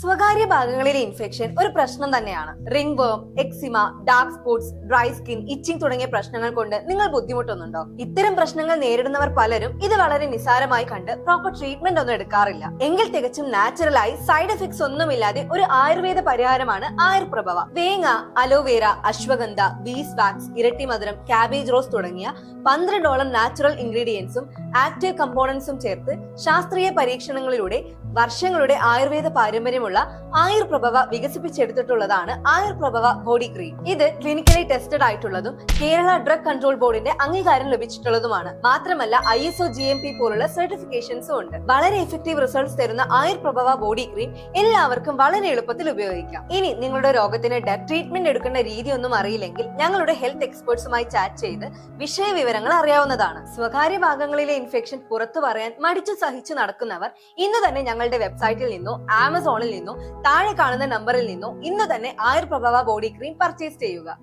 സ്വകാര്യ ഭാഗങ്ങളിലെ ഇൻഫെക്ഷൻ ഒരു പ്രശ്നം തന്നെയാണ്. Ringworm, eczema, dark spots, dry skin, itching തുടങ്ങിയ പ്രശ്നങ്ങൾ കൊണ്ട് നിങ്ങൾ ബുദ്ധിമുട്ടുന്നുണ്ടോ? ഇത്തരം പ്രശ്നങ്ങൾ നേരിടുന്നവർ പലരും ഇത് വളരെ നിസാരമായി കണ്ട് പ്രോപ്പർ ട്രീറ്റ്മെന്റ് ഒന്നും എടുക്കാറില്ല. എങ്കിൽ തികച്ചും നാച്ചുറലായി സൈഡ് എഫക്ട്സ് ഒന്നുമില്ലാതെ ഒരു ആയുർവേദ പരിഹാരമാണ് ആയുർപ്രഭവ. വേങ്ങ, അലോവേര, അശ്വഗന്ധ, ബീസ് വാക്സ്, ഇരട്ടി മധുരം, കാബേജ് റോസ് തുടങ്ങിയ 12ഓളം നാച്ചുറൽ ഇൻഗ്രീഡിയൻസും ആക്റ്റീവ് കമ്പോണൻസും ചേർത്ത് ശാസ്ത്രീയ പരീക്ഷണങ്ങളിലൂടെ വർഷങ്ങളുടെ ആയുർവേദ പാരമ്പര്യമുള്ള ആയുർപ്രഭവ വികസിപ്പിച്ചെടുത്തിട്ടുള്ളതാണ് ആയുർപ്രഭവ ബോഡി ക്രീം. ഇത് ക്ലിനിക്കലി ടെസ്റ്റഡ് ആയിട്ടുള്ളതും കേരള ഡ്രഗ് കൺട്രോൾ ബോർഡിന്റെ അംഗീകാരം ലഭിച്ചിട്ടുള്ളതുമാണ്. മാത്രമല്ല ISO GMP പോലുള്ള സർട്ടിഫിക്കേഷൻസും ഉണ്ട്. വളരെ എഫക്റ്റീവ് റിസൾട്ട്സ് തരുന്ന ആയുർപ്രഭവ ബോഡി ക്രീം എല്ലാവർക്കും വളരെ എളുപ്പത്തിൽ ഉപയോഗിക്കാം. ഇനി നിങ്ങളുടെ രോഗത്തിന് ട്രീറ്റ്മെന്റ് എടുക്കേണ്ട രീതി ഒന്നും അറിയില്ലെങ്കിൽ ഞങ്ങളുടെ ഹെൽത്ത് എക്സ്പേർട്സുമായി ചാറ്റ് ചെയ്ത് വിഷയ വിവരങ്ങൾ അറിയാവുന്നതാണ്. സ്വകാര്യ ഭാഗങ്ങളിലെ ഇൻഫെക്ഷൻ പുറത്തു പറയാൻ മടിച്ചു സഹിച്ചു നടക്കുന്നവർ ഇന്ന് തന്നെ ഞങ്ങളുടെ വെബ്സൈറ്റിൽ നിന്നോ ആമസോണിൽ നിന്നോ താഴെ കാണുന്ന നമ്പറിൽ നിന്നോ ഇന്ന് തന്നെ ആയുർപ്രഭവ ബോഡി ക്രീം പർച്ചേസ് ചെയ്യുക.